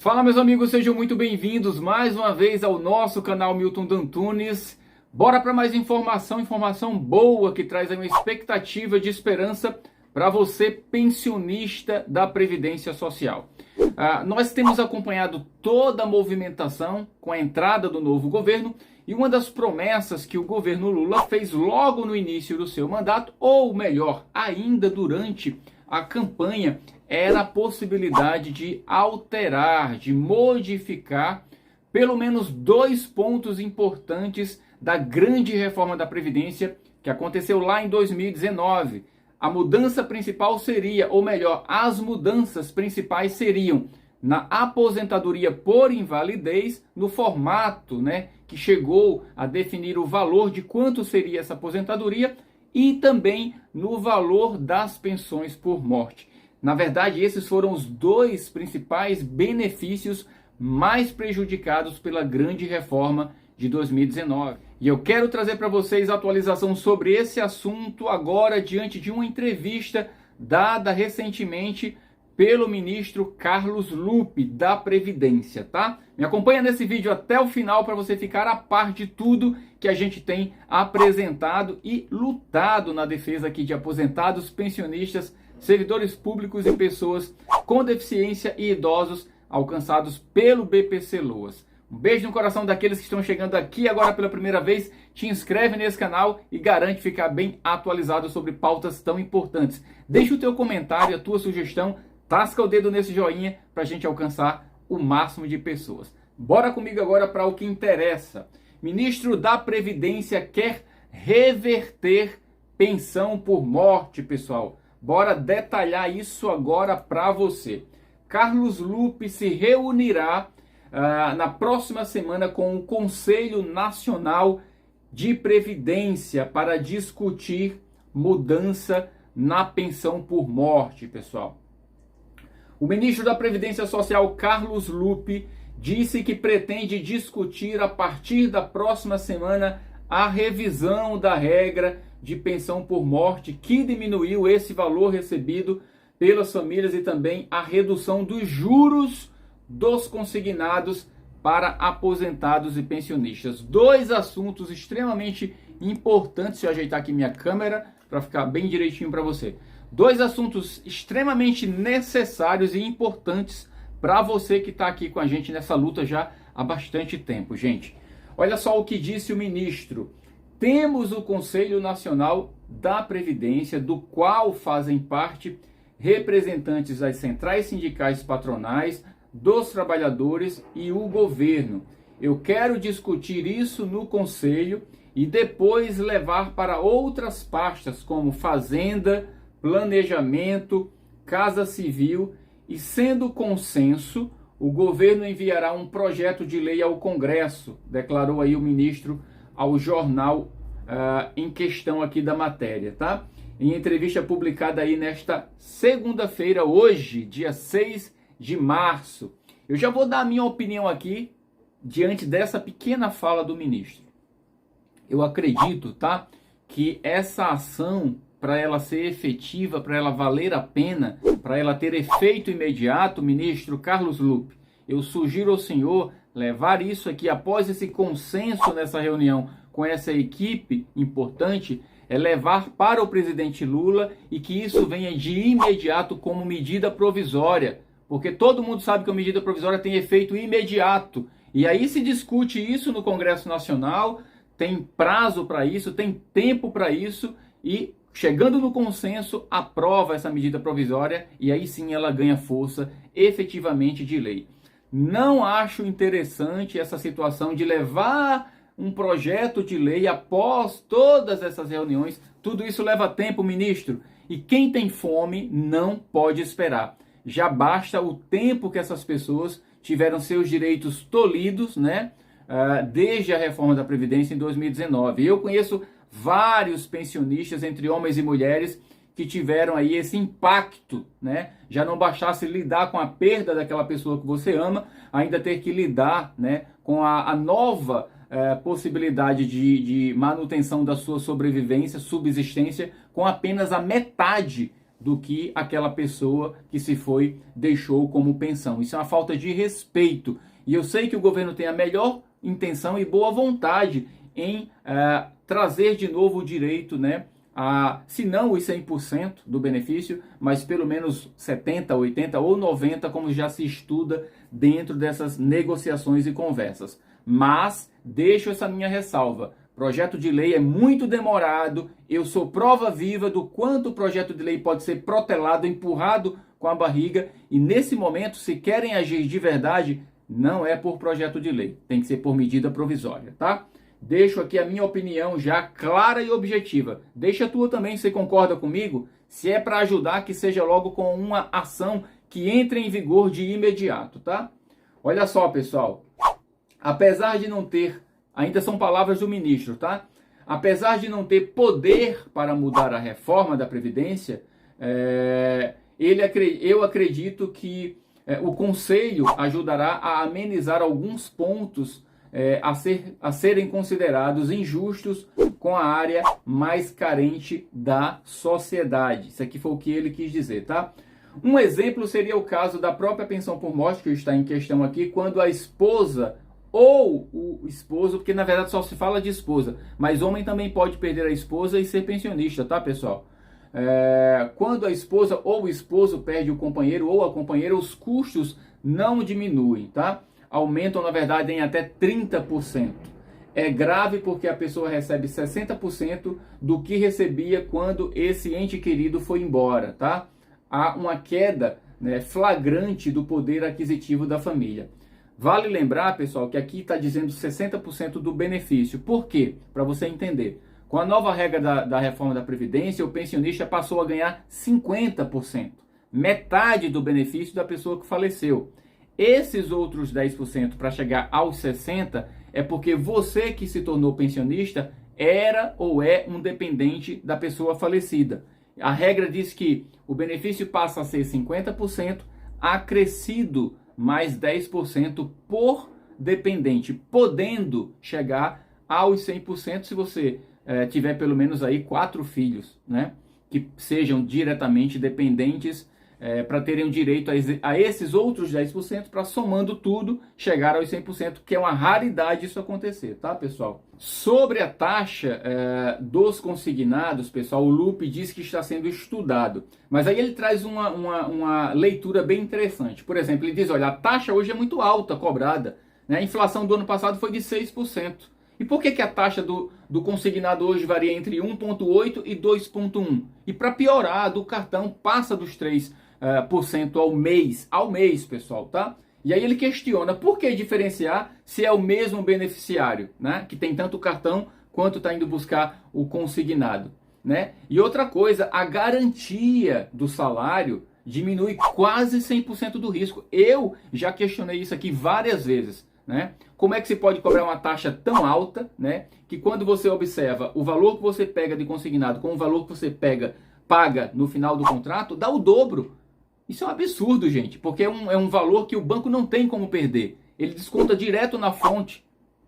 Fala, meus amigos, sejam muito bem-vindos mais uma vez ao nosso canal Milton Dantunes. Bora para mais informação boa que traz aí uma expectativa de esperança para você, pensionista da Previdência Social. Nós temos acompanhado toda a movimentação com a entrada do novo governo e uma das promessas que o governo Lula fez logo no início do seu mandato, ou melhor, ainda durante a campanha, era a possibilidade de alterar, de modificar pelo menos dois pontos importantes da grande reforma da Previdência que aconteceu lá em 2019. A mudança principal seria, ou melhor, as mudanças principais seriam na aposentadoria por invalidez, no formato, que chegou a definir o valor de quanto seria essa aposentadoria e também no valor das pensões por morte. Na verdade, esses foram os dois principais benefícios mais prejudicados pela grande reforma de 2019. E eu quero trazer para vocês a atualização sobre esse assunto agora, diante de uma entrevista dada recentemente pelo ministro Carlos Lupe, da Previdência, tá? Me acompanha nesse vídeo até o final para você ficar a par de tudo que a gente tem apresentado e lutado na defesa aqui de aposentados, pensionistas, servidores públicos e pessoas com deficiência e idosos alcançados pelo BPC-Loas. Um beijo no coração daqueles que estão chegando aqui agora pela primeira vez. Te inscreve nesse canal e garante ficar bem atualizado sobre pautas tão importantes. Deixa o teu comentário, a tua sugestão, tasca o dedo nesse joinha para a gente alcançar o máximo de pessoas. Bora comigo agora para o que interessa. Ministro da Previdência quer reverter pensão por morte, pessoal. Bora detalhar isso agora para você. Carlos Lupe se reunirá na próxima semana com o Conselho Nacional de Previdência para discutir mudança na pensão por morte, pessoal. O ministro da Previdência Social, Carlos Lupe, disse que pretende discutir a partir da próxima semana a revisão da regra de pensão por morte, que diminuiu esse valor recebido pelas famílias, e também a redução dos juros dos consignados para aposentados e pensionistas. Dois assuntos extremamente importantes. Deixa eu ajeitar aqui minha câmera para ficar bem direitinho para você. Dois assuntos extremamente necessários e importantes para você que está aqui com a gente nessa luta já há bastante tempo, gente. Olha só o que disse o ministro. Temos o Conselho Nacional da Previdência, do qual fazem parte representantes das centrais sindicais patronais, dos trabalhadores e o governo. Eu quero discutir isso no Conselho e depois levar para outras pastas como Fazenda, Planejamento, Casa Civil, e sendo consenso, o governo enviará um projeto de lei ao Congresso, declarou aí o ministro ao jornal em questão aqui da matéria, tá? Em entrevista publicada aí nesta segunda-feira, hoje, dia 6 de março. Eu já vou dar a minha opinião aqui diante dessa pequena fala do ministro. Eu acredito, tá, que essa ação, para ela ser efetiva, para ela valer a pena, para ela ter efeito imediato, ministro Carlos Lupe, eu sugiro ao senhor levar isso aqui após esse consenso nessa reunião com essa equipe importante, levar para o presidente Lula e que isso venha de imediato como medida provisória, porque todo mundo sabe que a medida provisória tem efeito imediato. E aí se discute isso no Congresso Nacional, tem prazo para isso, tem tempo para isso, e chegando no consenso, aprova essa medida provisória e aí sim ela ganha força efetivamente de lei. Não acho interessante essa situação de levar um projeto de lei após todas essas reuniões. Tudo isso leva tempo, ministro, e quem tem fome não pode esperar. Já basta o tempo que essas pessoas tiveram seus direitos tolhidos, desde a reforma da Previdência em 2019. Eu conheço vários pensionistas, entre homens e mulheres, que tiveram aí esse impacto, Já não bastasse lidar com a perda daquela pessoa que você ama, ainda ter que lidar, com a nova possibilidade de manutenção da sua sobrevivência, subsistência, com apenas a metade do que aquela pessoa que se foi deixou como pensão. Isso é uma falta de respeito. E eu sei que o governo tem a melhor intenção e boa vontade em trazer de novo o direito, né, se não os 100% do benefício, mas pelo menos 70%, 80% ou 90%, como já se estuda dentro dessas negociações e conversas. Mas deixo essa minha ressalva. Projeto de lei é muito demorado, eu sou prova viva do quanto o projeto de lei pode ser protelado, empurrado com a barriga, e nesse momento, se querem agir de verdade, não é por projeto de lei, tem que ser por medida provisória, tá? Deixo aqui a minha opinião já clara e objetiva. Deixa a tua também, você concorda comigo? Se é para ajudar, que seja logo com uma ação que entre em vigor de imediato, tá? Olha só, pessoal, apesar de não ter, ainda são palavras do ministro, tá? Apesar de não ter poder para mudar a reforma da Previdência, eu acredito que o Conselho ajudará a amenizar alguns pontos a serem considerados injustos com a área mais carente da sociedade. Isso aqui foi o que ele quis dizer, tá? Um exemplo seria o caso da própria pensão por morte, que está em questão aqui, quando a esposa ou o esposo, porque na verdade só se fala de esposa, mas homem também pode perder a esposa e ser pensionista, tá, pessoal? Quando a esposa ou o esposo perde o companheiro ou a companheira, os custos não diminuem, tá? Aumentam, na verdade, em até 30%. É grave porque a pessoa recebe 60% do que recebia quando esse ente querido foi embora, tá? Há uma queda, né, flagrante do poder aquisitivo da família. Vale lembrar, pessoal, que aqui está dizendo 60% do benefício. Por quê? Para você entender. Com a nova regra da reforma da Previdência, o pensionista passou a ganhar 50%. Metade do benefício da pessoa que faleceu. Esses outros 10% para chegar aos 60% é porque você que se tornou pensionista era ou é um dependente da pessoa falecida. A regra diz que o benefício passa a ser 50%, acrescido mais 10% por dependente, podendo chegar aos 100% se você tiver pelo menos aí 4 filhos, né, que sejam diretamente dependentes, para terem o direito a esses outros 10%, para somando tudo, chegar aos 100%, que é uma raridade isso acontecer, tá, pessoal? Sobre a taxa dos consignados, pessoal, o Lupe diz que está sendo estudado, mas aí ele traz uma leitura bem interessante. Por exemplo, ele diz, olha, a taxa hoje é muito alta cobrada, né? A inflação do ano passado foi de 6%. E por que a taxa do consignado hoje varia entre 1,8% e 2,1%? E para piorar, a do cartão passa dos 3% ao mês, pessoal, tá? E aí ele questiona, por que diferenciar se é o mesmo beneficiário, né? Que tem tanto o cartão quanto está indo buscar o consignado, né? E outra coisa, a garantia do salário diminui quase 100% do risco. Eu já questionei isso aqui várias vezes, né? Como é que se pode cobrar uma taxa tão alta, né? Que quando você observa o valor que você pega de consignado com o valor que você paga no final do contrato, dá o dobro. Isso é um absurdo, gente, porque é um valor que o banco não tem como perder. Ele desconta direto na fonte.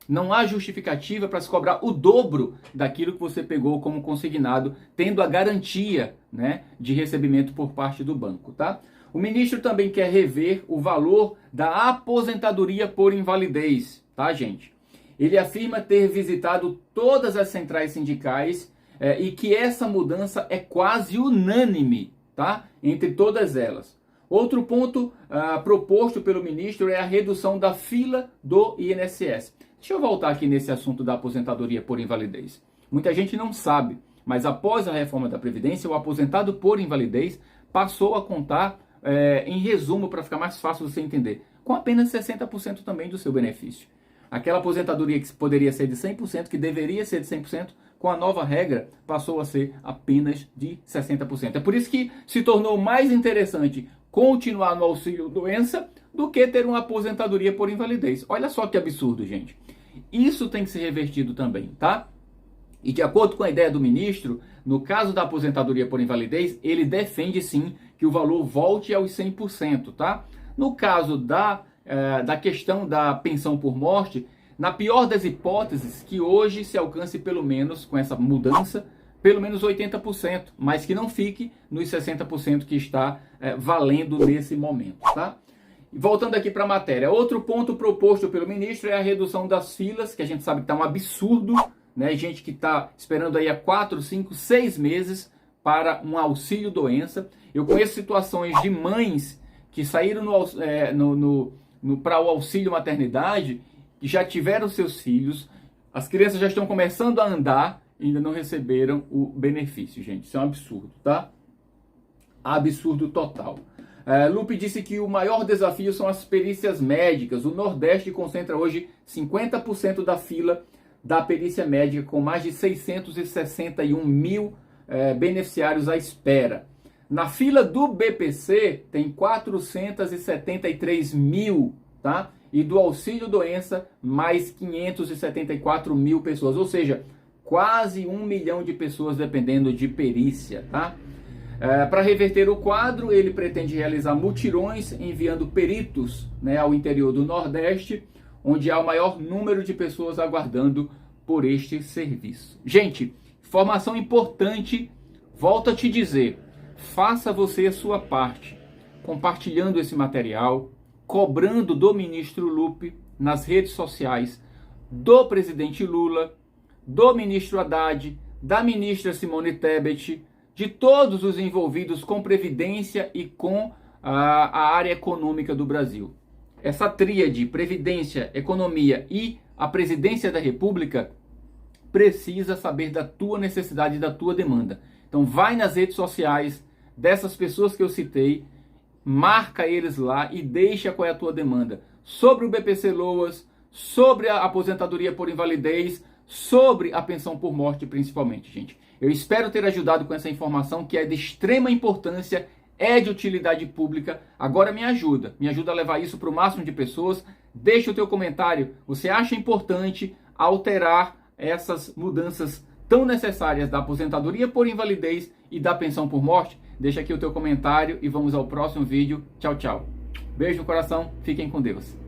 Não há justificativa para se cobrar o dobro daquilo que você pegou como consignado, tendo a garantia, né, de recebimento por parte do banco, tá? O ministro também quer rever o valor da aposentadoria por invalidez, tá, gente? Ele afirma ter visitado todas as centrais sindicais e que essa mudança é quase unânime, tá? Entre todas elas. Outro ponto proposto pelo ministro é a redução da fila do INSS. Deixa eu voltar aqui nesse assunto da aposentadoria por invalidez. Muita gente não sabe, mas após a reforma da Previdência, o aposentado por invalidez passou a contar, em resumo, para ficar mais fácil você entender, com apenas 60% também do seu benefício. Aquela aposentadoria que poderia ser de 100%, que deveria ser de 100%, com a nova regra, passou a ser apenas de 60%. É por isso que se tornou mais interessante continuar no auxílio-doença do que ter uma aposentadoria por invalidez. Olha só que absurdo, gente. Isso tem que ser revertido também, tá? E de acordo com a ideia do ministro, no caso da aposentadoria por invalidez, ele defende sim que o valor volte aos 100%, tá? No caso da questão da pensão por morte, na pior das hipóteses, que hoje se alcance pelo menos, com essa mudança, pelo menos 80%, mas que não fique nos 60% que está valendo nesse momento, tá? Voltando aqui para a matéria, outro ponto proposto pelo ministro é a redução das filas, que a gente sabe que está um absurdo, né? Gente que está esperando aí há 4, 5, 6 meses para um auxílio doença. Eu conheço situações de mães que saíram para o auxílio maternidade e já tiveram seus filhos, as crianças já estão começando a andar e ainda não receberam o benefício, gente. Isso é um absurdo, tá? Absurdo total. Lupe disse que o maior desafio são as perícias médicas. O Nordeste concentra hoje 50% da fila da perícia médica, com mais de 661 mil beneficiários à espera. Na fila do BPC tem 473 mil, tá? E do auxílio doença, mais 574 mil pessoas. Ou seja, quase 1 milhão de pessoas dependendo de perícia, tá? Para reverter o quadro, ele pretende realizar mutirões enviando peritos, né, ao interior do Nordeste, onde há o maior número de pessoas aguardando por este serviço. Gente, informação importante, volto a te dizer, faça você a sua parte, compartilhando esse material, cobrando do ministro Lupe nas redes sociais, do presidente Lula, do ministro Haddad, da ministra Simone Tebet, de todos os envolvidos com previdência e com a área econômica do Brasil. Essa tríade, previdência, economia e a presidência da República, precisa saber da tua necessidade e da tua demanda. Então vai nas redes sociais dessas pessoas que eu citei, marca eles lá e deixa qual é a tua demanda. Sobre o BPC Loas, sobre a aposentadoria por invalidez, sobre a pensão por morte principalmente, gente. Eu espero ter ajudado com essa informação que é de extrema importância, é de utilidade pública. Agora me ajuda a levar isso para o máximo de pessoas. Deixa o teu comentário. Você acha importante alterar essas mudanças tão necessárias da aposentadoria por invalidez e da pensão por morte? Deixa aqui o teu comentário e vamos ao próximo vídeo. Tchau, tchau. Beijo no coração. Fiquem com Deus.